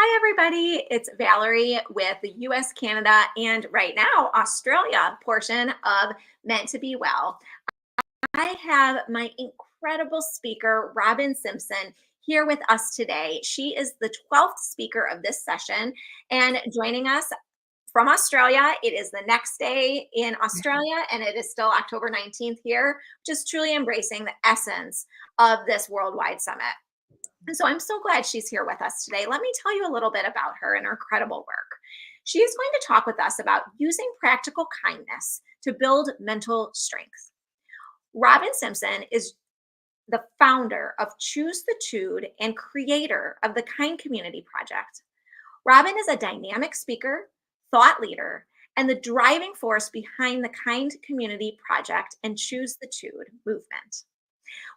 Hi, everybody. It's Valerie with the US, Canada, and right now, Australia portion of Meant to Be Well. I have my incredible speaker, Robyn Simpson, here with us today. She is the 12th speaker of this session and joining us from Australia. It is the next day in Australia, and it is still October 19th here, just truly embracing the essence of this worldwide summit. And so I'm so glad she's here with us today. Let me tell you a little bit about her and her incredible work. She is going to talk with us about using practical kindness to build mental strength. Robyn Simpson is the founder of Choose the Tude and creator of the KindCommunity project. Robyn is a dynamic speaker, thought leader, and the driving force behind the KindCommunity project and Choose the Tude movement.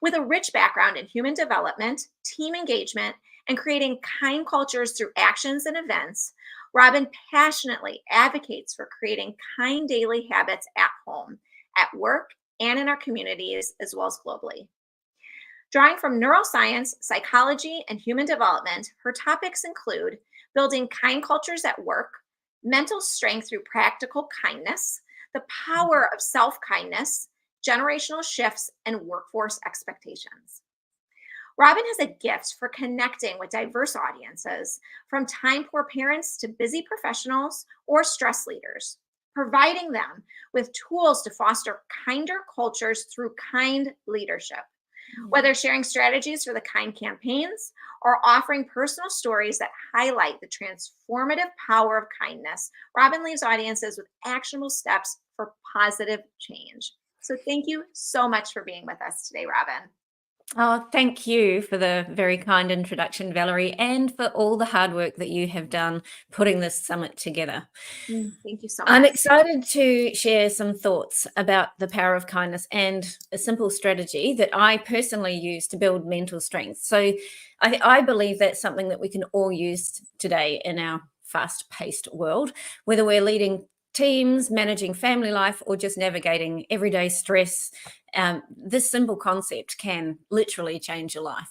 With a rich background in human development, team engagement, and creating kind cultures through actions and events, Robyn passionately advocates for creating kind daily habits at home, at work, and in our communities, as well as globally. Drawing from neuroscience, psychology, and human development, her topics include building kind cultures at work, mental strength through practical kindness, the power of self kindness, generational shifts, and workforce expectations. Robyn has a gift for connecting with diverse audiences, from time poor parents to busy professionals or stress leaders, providing them with tools to foster kinder cultures through kind leadership. Whether sharing strategies for the kind campaigns or offering personal stories that highlight the transformative power of kindness, Robyn leaves audiences with actionable steps for positive change. So thank you so much for being with us today, Robyn. Oh, thank you for the very kind introduction, Valerie, and for all the hard work that you have done putting this summit together. Thank you so I'm much. excited to share some thoughts about the power of kindness and a simple strategy that I personally use to build mental strength. So I believe that's something that we can all use today in our fast-paced world, whether we're leading teams, managing family life, or just navigating everyday stress. This simple concept can literally change your life.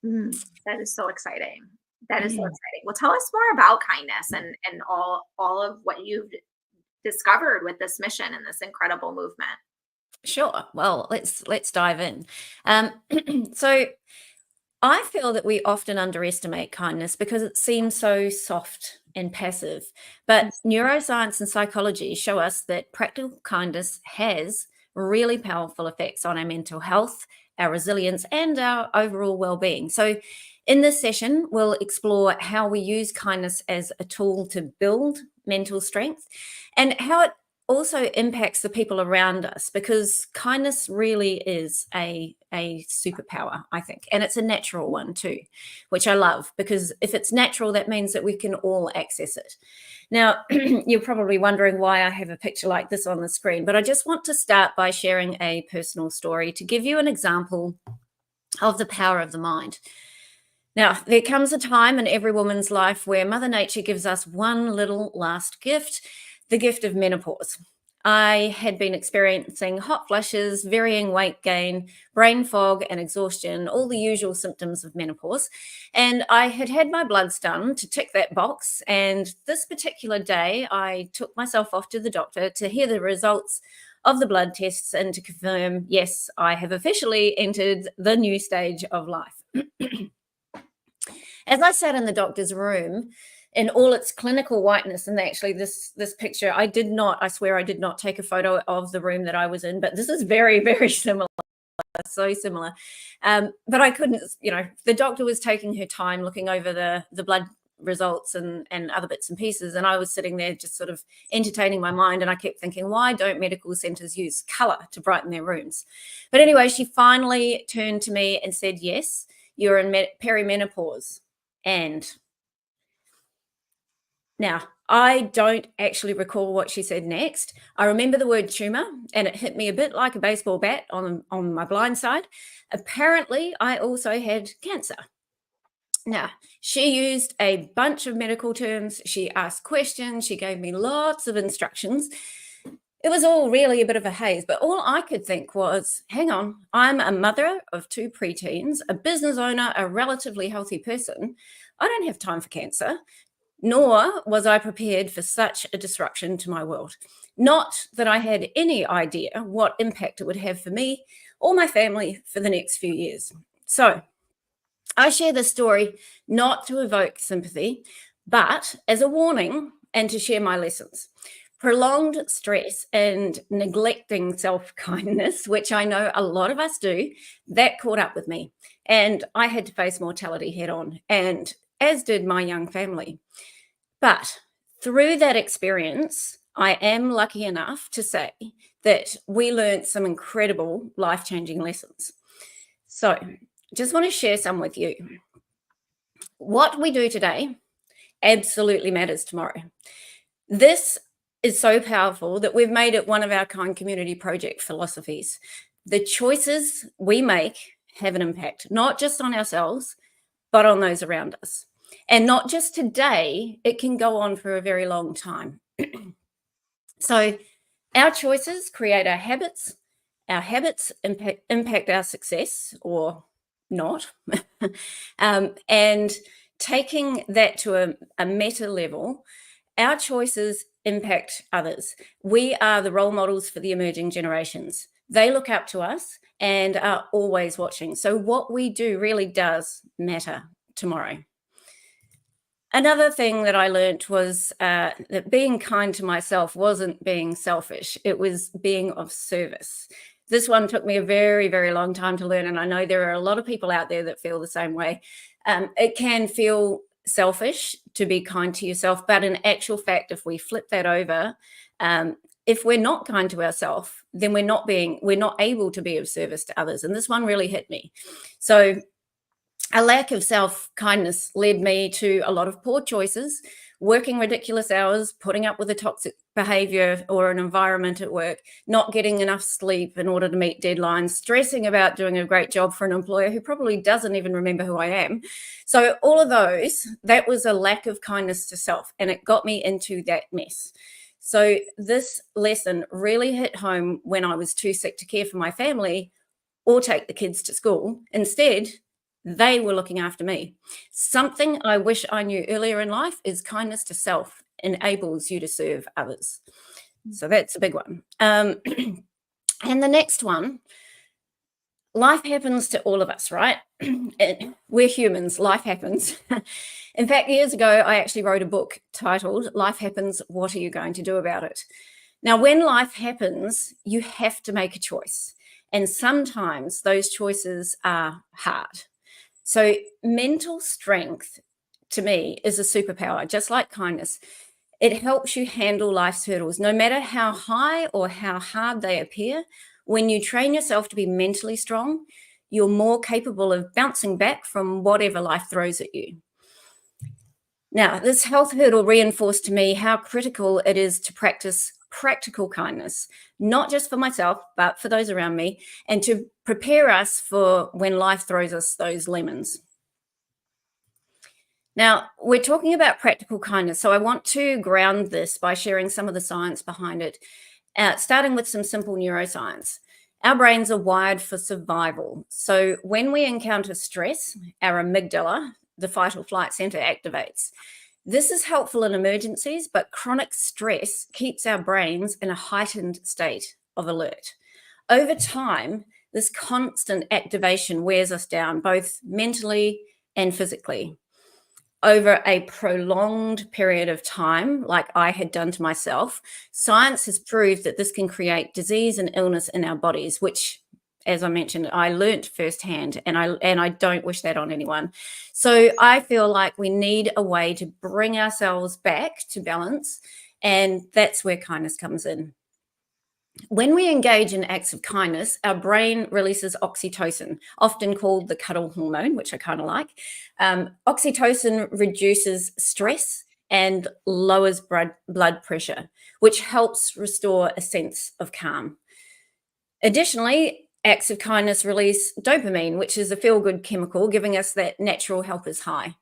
That is so exciting. That is so exciting. Well, tell us more about kindness and all of what you've discovered with this mission and this incredible movement. Sure. Well, let's dive in. So I feel that we often underestimate kindness because it seems so soft and passive. But neuroscience and psychology show us that practical kindness has really powerful effects on our mental health, our resilience, and our overall well-being. So in this session, we'll explore how we use kindness as a tool to build mental strength and how it also impacts the people around us, because kindness really is a superpower, I think, and it's a natural one too, which I love, because if it's natural, that means that we can all access it. Now, you're probably wondering why I have a picture like this on the screen, but I just want to start by sharing a personal story to give you an example of the power of the mind. Now, there comes a time in every woman's life where Mother Nature gives us one little last gift, the gift of menopause. I had been experiencing hot flushes, varying weight gain, brain fog, and exhaustion, all the usual symptoms of menopause. And I had had my bloods done to tick that box. And this particular day, I took myself off to the doctor to hear the results of the blood tests and to confirm, yes, I have officially entered the new stage of life. As I sat in the doctor's room in all its clinical whiteness, and actually this picture, I swear I did not take a photo of the room that I was in, but this is very, very similar, so similar. But I couldn't, the doctor was taking her time looking over the blood results and other bits and pieces, and I was sitting there just sort of entertaining my mind, and I kept thinking, why don't medical centers use color to brighten their rooms? But anyway, she finally turned to me and said, yes, you're in perimenopause. And now, I don't actually recall what she said next. I remember the word tumor, and it hit me a bit like a baseball bat on my blind side. Apparently, I also had cancer. Now, she used a bunch of medical terms. She asked questions. She gave me lots of instructions. it was all really a bit of a haze, but all I could think was, hang on, I'm a mother of 2 preteens, a business owner, a relatively healthy person. I don't have time for cancer, nor was I prepared for such a disruption to my world. Not that I had any idea what impact it would have for me or my family for the next few years. So I share this story not to evoke sympathy, but as a warning and to share my lessons. Prolonged stress and neglecting self-kindness, which I know a lot of us do, that caught up with me. And I had to face mortality head on, and as did my young family. But through that experience, I am lucky enough to say that we learned some incredible life-changing lessons. So just want to share some with you. What we do today absolutely matters tomorrow. This is so powerful that we've made it one of our KindCommunity project philosophies. The choices we make have an impact, not just on ourselves, but on those around us. And not just today, it can go on for a very long time. So our choices create our habits impact our success or not. And taking that to a meta level, our choices impact others. We are the role models for the emerging generations. They look up to us and are always watching. So what we do really does matter tomorrow. Another thing that I learned was that being kind to myself wasn't being selfish. It was being of service. This one took me a very, very long time to learn. And I know there are a lot of people out there that feel the same way. It can feel selfish to be kind to yourself, but in actual fact, if we flip that over, if we're not kind to ourselves, then we're not able to be of service to others. And this one really hit me. So a lack of self-kindness led me to a lot of poor choices, working ridiculous hours, putting up with a toxic behavior or an environment at work, not getting enough sleep in order to meet deadlines, stressing about doing a great job for an employer who probably doesn't even remember who I am. So all of those, that was a lack of kindness to self, and it got me into that mess. So this lesson really hit home when I was too sick to care for my family or take the kids to school. Instead, they were looking after me. Something I wish I knew earlier in life is kindness to self enables you to serve others. So that's a big one. And the next one, life happens to all of us, right? We're humans, life happens. In fact, years ago, I actually wrote a book titled Life Happens, What Are You Going to Do About It? Now, when life happens, you have to make a choice. And sometimes those choices are hard. So mental strength, to me, is a superpower, just like kindness. It helps you handle life's hurdles, no matter how high or how hard they appear. When you train yourself to be mentally strong, you're more capable of bouncing back from whatever life throws at you. Now, this health hurdle reinforced to me how critical it is to practice practical kindness, not just for myself, but for those around me, and to prepare us for when life throws us those lemons. Now, we're talking about practical kindness, so I want to ground this by sharing some of the science behind it, starting with some simple neuroscience. Our brains are wired for survival. So when we encounter stress, our amygdala, the fight or flight center, activates. This is helpful in emergencies, but chronic stress keeps our brains in a heightened state of alert. Over time, this constant activation wears us down, both mentally and physically. Over a prolonged period of time, like I had done to myself, science has proved that this can create disease and illness in our bodies, which, as I mentioned, I learnt firsthand, and I don't wish that on anyone. So I feel like we need a way to bring ourselves back to balance, and that's where kindness comes in. When we engage in acts of kindness, our brain releases oxytocin, often called the cuddle hormone, which I kind of like. Oxytocin reduces stress and lowers blood pressure, which helps restore a sense of calm. Additionally, acts of kindness release dopamine, which is a feel-good chemical, giving us that natural helper's high.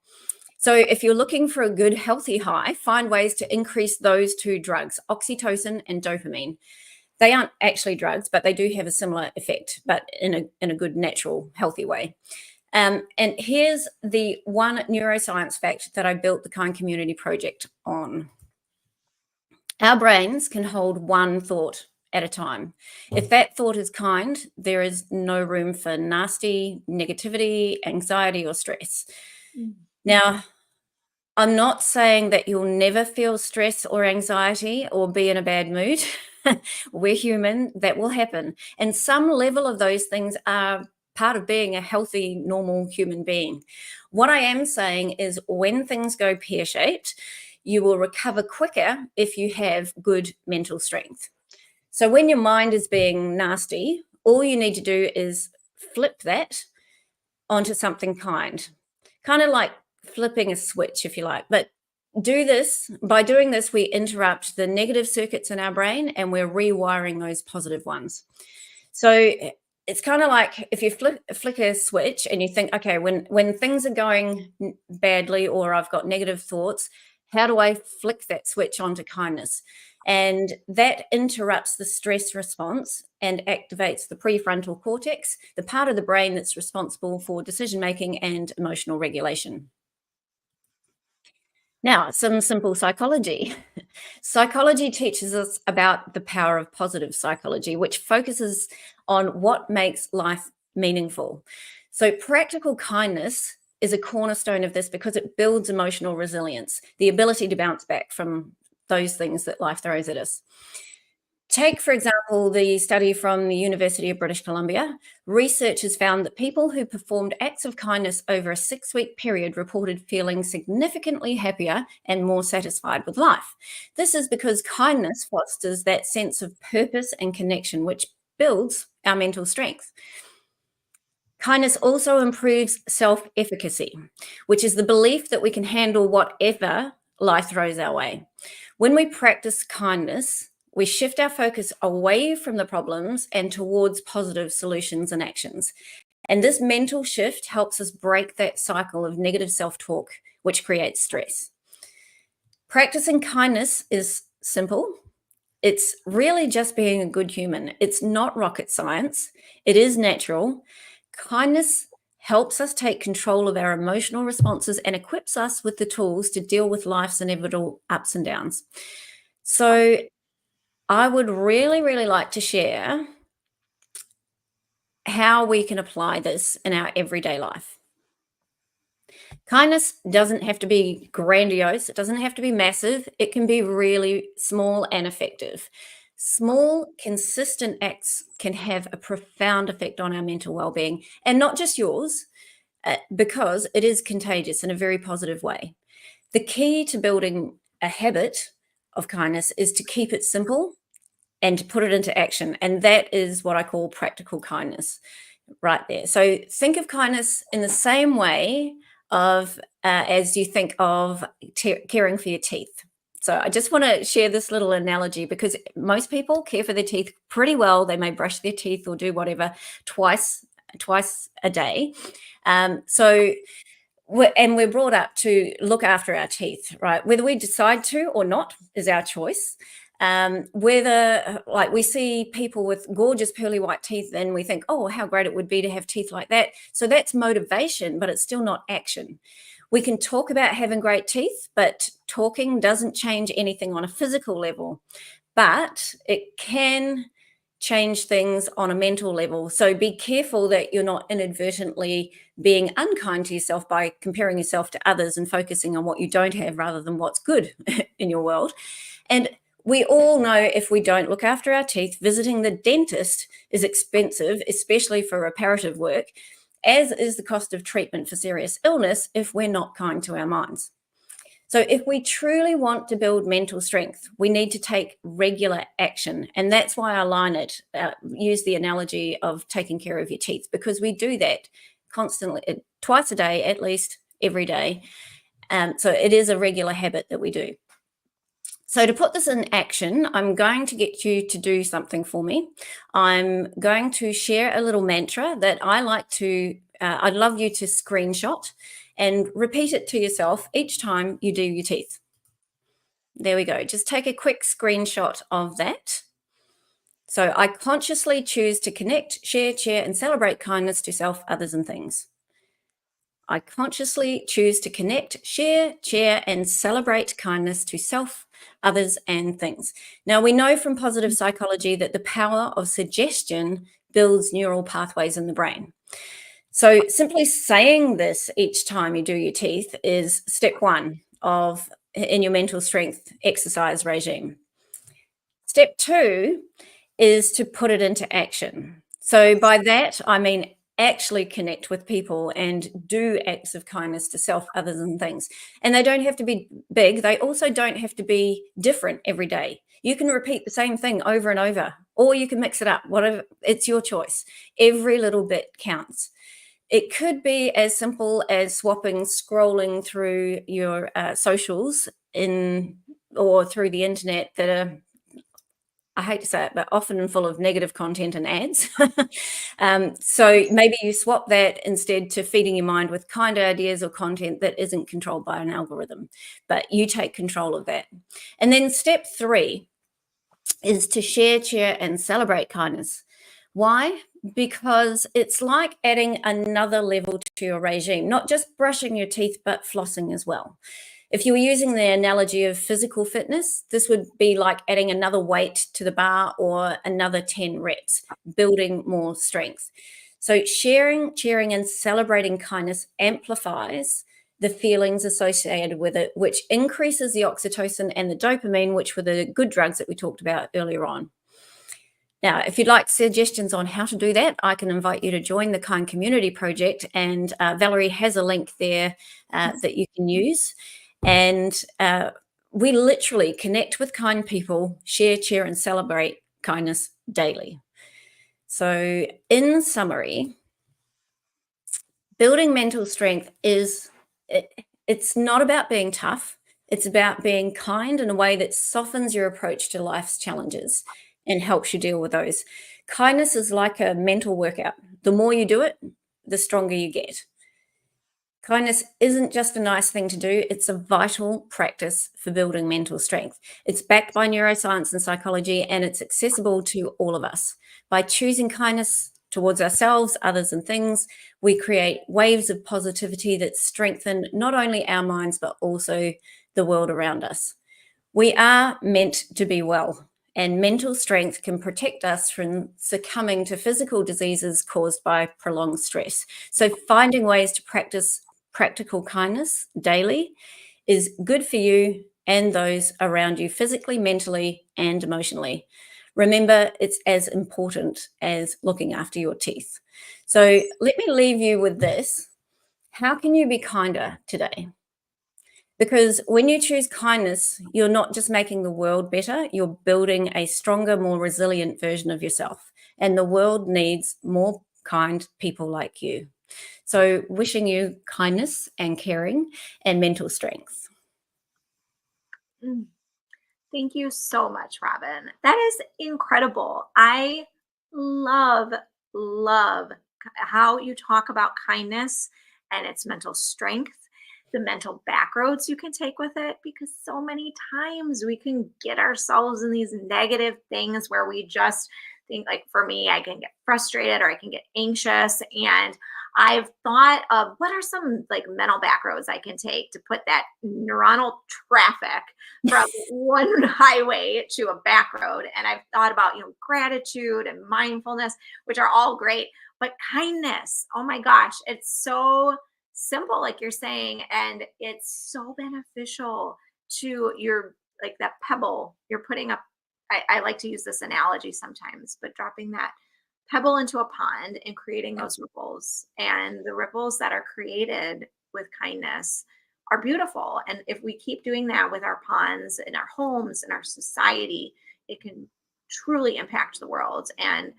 So if you're looking for a good, healthy high, find ways to increase those two drugs, oxytocin and dopamine. They aren't actually drugs, but they do have a similar effect, but in a good, natural, healthy way. And here's the one neuroscience fact that I built the KindCommunity project on. Our brains can hold one thought at a time. If that thought is kind, there is no room for nasty, negativity, anxiety, or stress. Now, I'm not saying that you'll never feel stress or anxiety or be in a bad mood. We're human, that will happen. And some level of those things are part of being a healthy, normal human being. What I am saying is when things go pear-shaped, you will recover quicker if you have good mental strength. So when your mind is being nasty, all you need to do is flip that onto something kind of like flipping a switch, if you like. But by doing this, we interrupt the negative circuits in our brain and we're rewiring those positive ones. So it's kind of like if you flick a switch and you think, okay, when things are going badly or I've got negative thoughts, how do I flick that switch onto kindness? And that interrupts the stress response and activates the prefrontal cortex, the part of the brain that's responsible for decision-making and emotional regulation. Now, some simple psychology. Psychology teaches us about the power of positive psychology, which focuses on what makes life meaningful. So practical kindness is a cornerstone of this because it builds emotional resilience, the ability to bounce back from those things that life throws at us. Take, for example, the study from the University of British Columbia. Researchers found that people who performed acts of kindness over a 6-week period reported feeling significantly happier and more satisfied with life. This is because kindness fosters that sense of purpose and connection, which builds our mental strength. Kindness also improves self-efficacy, which is the belief that we can handle whatever life throws our way. When we practice kindness, we shift our focus away from the problems and towards positive solutions and actions. And this mental shift helps us break that cycle of negative self-talk, which creates stress. Practicing kindness is simple. It's really just being a good human. It's not rocket science. It is natural. Kindness helps us take control of our emotional responses and equips us with the tools to deal with life's inevitable ups and downs. So I would really, really like to share how we can apply this in our everyday life. Kindness doesn't have to be grandiose. It doesn't have to be massive. It can be really small and effective. Small, consistent acts can have a profound effect on our mental well-being, and not just yours, because it is contagious in a very positive way. The key to building a habit of kindness is to keep it simple and to put it into action. And that is what I call practical kindness right there. So think of kindness in the same way as you think of caring for your teeth. So I just want to share this little analogy because most people care for their teeth pretty well. They may brush their teeth or do whatever twice a day. We're brought up to look after our teeth, right? Whether we decide to or not is our choice. Whether like we see people with gorgeous pearly white teeth and we think, oh, how great it would be to have teeth like that. So that's motivation, but it's still not action. We can talk about having great teeth, but talking doesn't change anything on a physical level, but it can change things on a mental level. So be careful that you're not inadvertently being unkind to yourself by comparing yourself to others and focusing on what you don't have rather than what's good in your world. And we all know if we don't look after our teeth, visiting the dentist is expensive, especially for reparative work, as is the cost of treatment for serious illness if we're not kind to our minds. So if we truly want to build mental strength, we need to take regular action. And that's why I use the analogy of taking care of your teeth, because we do that constantly, twice a day, at least every day. So it is a regular habit that we do. So to put this in action, I'm going to get you to do something for me. I'm going to share a little mantra that I like to, I'd love you to screenshot and repeat it to yourself each time you do your teeth. There we go. Just take a quick screenshot of that. So I consciously choose to connect, share, cheer, and celebrate kindness to self, others, and things. I consciously choose to connect, share, cheer, and celebrate kindness to self, others, and things. Now, we know from positive psychology that the power of suggestion builds neural pathways in the brain. So simply saying this each time you do your teeth is step one in your mental strength exercise regime. Step two is to put it into action. So by that, I mean actually connect with people and do acts of kindness to self, others, and things. And they don't have to be big. They also don't have to be different every day. You can repeat the same thing over and over, or you can mix it up, whatever, it's your choice. Every little bit counts. It could be as simple as scrolling through your socials or through the internet that are, I hate to say it, but often full of negative content and ads. So maybe you swap that instead to feeding your mind with kind ideas or content that isn't controlled by an algorithm, but you take control of that. And then step three is to share, cheer, and celebrate kindness. Why? Because it's like adding another level to your regime, not just brushing your teeth, but flossing as well. If you were using the analogy of physical fitness, this would be like adding another weight to the bar or another 10 reps, building more strength. So sharing, cheering, and celebrating kindness amplifies the feelings associated with it, which increases the oxytocin and the dopamine, which were the good drugs that we talked about earlier on. Now, if you'd like suggestions on how to do that, I can invite you to join the KindCommunity project, and Valerie has a link there that you can use. And we literally connect with kind people, share, cheer, and celebrate kindness daily. So in summary, building mental strength it's not about being tough. It's about being kind in a way that softens your approach to life's challenges and helps you deal with those. Kindness is like a mental workout. The more you do it, the stronger you get. Kindness isn't just a nice thing to do, it's a vital practice for building mental strength. It's backed by neuroscience and psychology, and it's accessible to all of us. By choosing kindness towards ourselves, others, and things, we create waves of positivity that strengthen not only our minds, but also the world around us. We are meant to be well, and mental strength can protect us from succumbing to physical diseases caused by prolonged stress. So finding ways to practice practical kindness daily is good for you and those around you physically, mentally, and emotionally. Remember, it's as important as looking after your teeth. So let me leave you with this. How can you be kinder today? Because when you choose kindness, you're not just making the world better, you're building a stronger, more resilient version of yourself. And the world needs more kind people like you. So wishing you kindness and caring and mental strength. Mm. Thank you so much, Robyn. That is incredible. I love, love how you talk about kindness and its mental strength, the mental back roads you can take with it, because so many times we can get ourselves in these negative things where we just think, like for me, I can get frustrated or I can get anxious. And I've thought of what are some like mental back roads I can take to put that neuronal traffic from one highway to a back road. And I've thought about, gratitude and mindfulness, which are all great, but kindness, oh my gosh, it's so simple, like you're saying, and it's so beneficial to your, like that pebble you're putting up. I like to use this analogy sometimes, but dropping that pebble into a pond and creating those ripples, and the ripples that are created with kindness are beautiful. And if we keep doing that with our ponds in our homes and our society, it can truly impact the world. And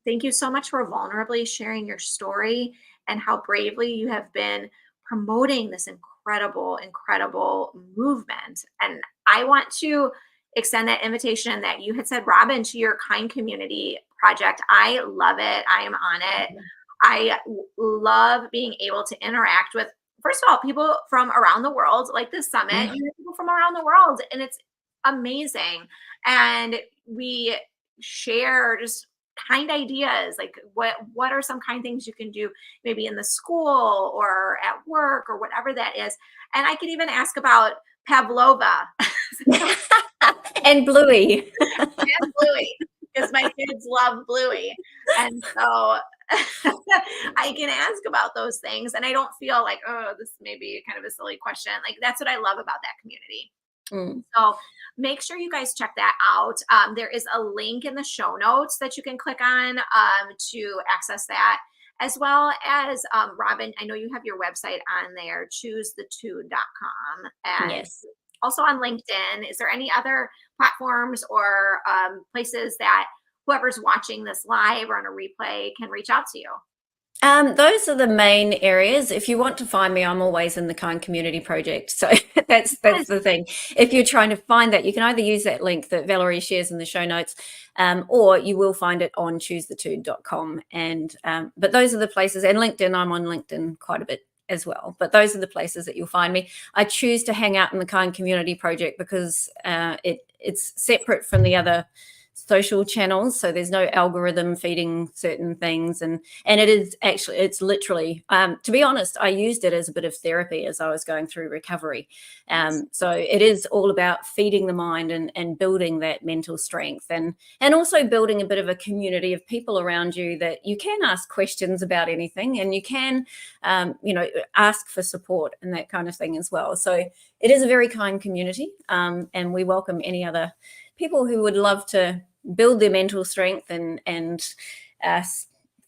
thank you so much for vulnerably sharing your story and how bravely you have been promoting this incredible, incredible movement. And I want to extend that invitation that you had said, Robyn, to your KindCommunity project. I love it. I am on it. Love being able to interact with, first of all, people from around the world, like this summit, you have people from around the world, and it's amazing. And we share just kind ideas, like what are some kind things you can do maybe in the school or at work or whatever that is. And I could even ask about pavlova And Bluey. and Bluey, because my kids love Bluey. And so I can ask about those things and I don't feel like, oh, this may be kind of a silly question. Like that's what I love about that community. Mm. So make sure you guys check that out. There is a link in the show notes that you can click on to access that, as well as Robyn, I know you have your website on there, choosethetude.com, and Yes. also on LinkedIn. Is there any other platforms or places that whoever's watching this live or on a replay can reach out to you? Those are the main areas. If you want to find me, I'm always in the Kind Community Project. So that's the thing. If you're trying to find that, you can either use that link that Valerie shares in the show notes, or you will find it on choosethetude.com. And but those are the places. And LinkedIn, I'm on LinkedIn quite a bit as well. But those are the places that you'll find me. I choose to hang out in the Kind Community Project because it's separate from the other social channels, so there's no algorithm feeding certain things, and it is actually, it's literally to be honest, I used it as a bit of therapy as I was going through recovery. So it is all about feeding the mind and building that mental strength, and also building a bit of a community of people around you that you can ask questions about anything, and you can ask for support and that kind of thing as well. So it is a very kind community, and we welcome any other people who would love to build their mental strength and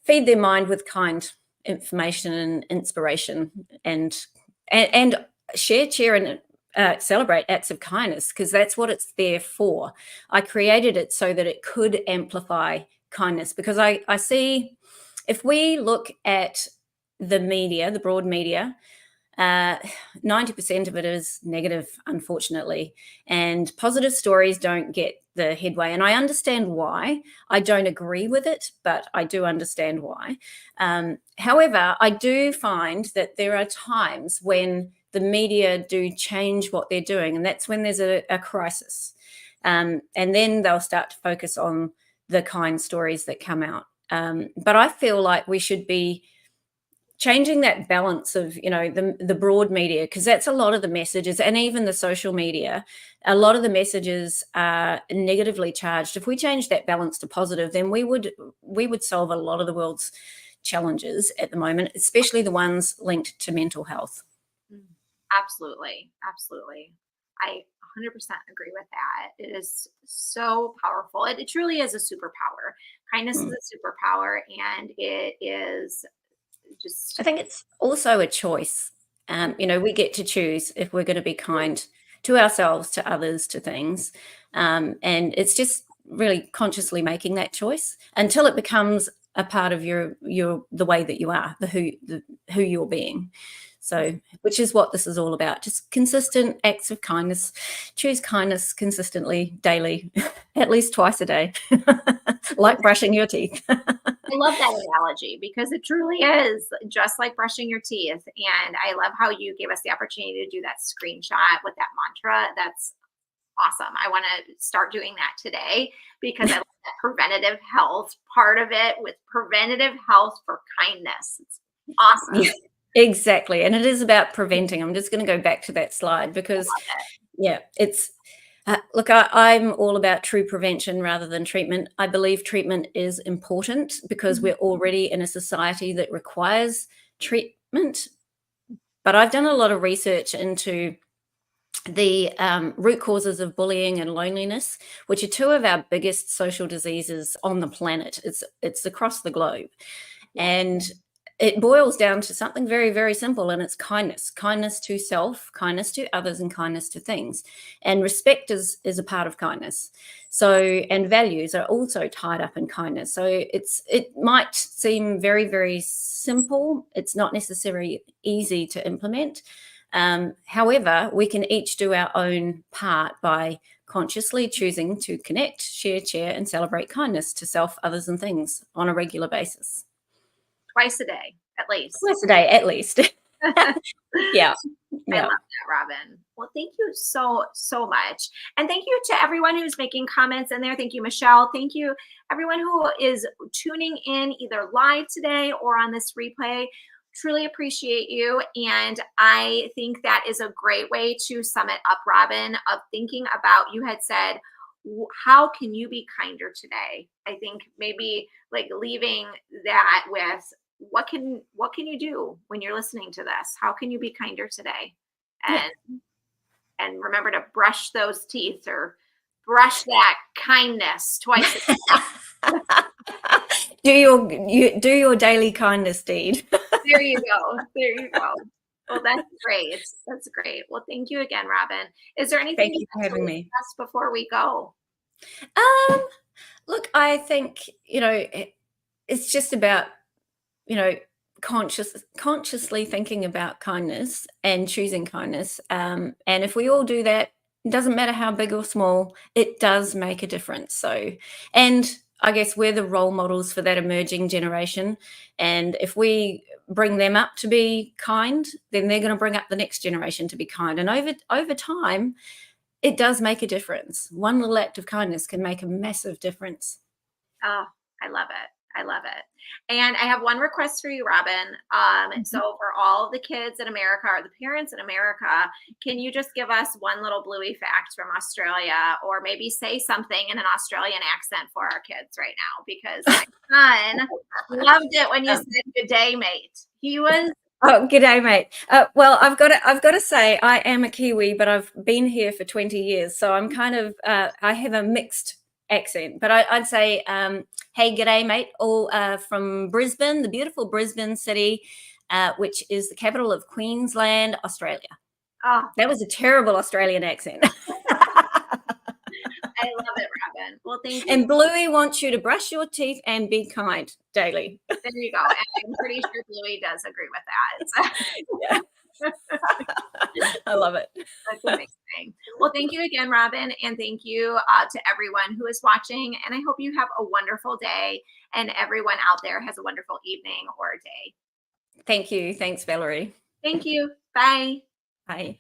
feed their mind with kind information and inspiration, and share and celebrate acts of kindness, because that's what it's there for. I created it so that it could amplify kindness, because I see, if we look at the media, the broad media, 90% of it is negative, unfortunately, and positive stories don't get the headway. And I understand why. I don't agree with it, but I do understand why. However, I do find that there are times when the media do change what they're doing, and that's when there's a crisis. And then they'll start to focus on the kind stories that come out. But I feel like we should be changing that balance of, the broad media, because that's a lot of the messages, and even the social media, a lot of the messages are negatively charged. If we change that balance to positive, then we would solve a lot of the world's challenges at the moment, especially the ones linked to mental health. Absolutely. I 100% agree with that. It is so powerful. It truly is a superpower. Kindness is a superpower, and it is just, I think it's also a choice. We get to choose if we're going to be kind to ourselves, to others, to things. And it's just really consciously making that choice until it becomes a part of the way that you are, who you're being. So, which is what this is all about. Just consistent acts of kindness. Choose kindness consistently, daily, at least twice a day, like brushing your teeth. I love that analogy, because it truly is just like brushing your teeth. And I love how you gave us the opportunity to do that screenshot with that mantra. That's awesome. I want to start doing that today, because I love that preventative health part of it, with preventative health for kindness. It's awesome. Yeah, exactly. And it is about preventing. I'm just going to go back to that slide, because it's look, I'm all about true prevention rather than treatment. I believe treatment is important because we're already in a society that requires treatment. But I've done a lot of research into the root causes of bullying and loneliness, which are two of our biggest social diseases on the planet. It's across the globe. And it boils down to something very, very simple, and it's kindness to self, kindness to others, and kindness to things. And respect is a part of kindness. So, and values are also tied up in kindness. So it might seem very, very simple. It's not necessarily easy to implement. However, we can each do our own part by consciously choosing to connect, share, and celebrate kindness to self, others, and things on a regular basis. Twice a day, at least. Twice a day, at least. Yeah. Yeah. love that, Robyn. Well, thank you so, so much. And thank you to everyone who's making comments in there. Thank you, Michelle. Thank you, everyone who is tuning in either live today or on this replay. Truly appreciate you. And I think that is a great way to sum it up, Robyn, of thinking about, you had said, how can you be kinder today? I think maybe like leaving that with, what can you do when you're listening to this? How can you be kinder today? Yeah. And remember to brush those teeth, or brush that kindness twice a day. Do your daily kindness deed. There you go. There you go. Well, that's great. That's great. Well, thank you again, Robyn. Is there anything Thank you for having me. before we go? Look, I think, it's just about, consciously thinking about kindness and choosing kindness. And if we all do that, it doesn't matter how big or small, it does make a difference. So, and I guess we're the role models for that emerging generation. And if we bring them up to be kind, then they're going to bring up the next generation to be kind. And over time, it does make a difference. One little act of kindness can make a massive difference. Oh, I love it. I love it. And I have one request for you, Robyn. So for all of the kids in America, or the parents in America, can you just give us one little bluey fact from Australia, or maybe say something in an Australian accent for our kids right now? Because my son loved it when you said "good day, mate." He was. Oh, g'day, mate. Well, I've got to say, I am a Kiwi, but I've been here for 20 years, so I'm kind of I have a mixed accent. But I'd say, hey, g'day, mate, all from Brisbane, the beautiful Brisbane city, which is the capital of Queensland, Australia. Oh, that was a terrible Australian accent. I love it, Robyn. Well, thank you. And Bluey wants you to brush your teeth and be kind daily. There you go. And I'm pretty sure Bluey does agree with that. Yeah. I love it. That's amazing. Well, thank you again, Robyn. And thank you to everyone who is watching. And I hope you have a wonderful day, and everyone out there has a wonderful evening or day. Thank you. Thanks, Valerie. Thank you. Bye. Bye.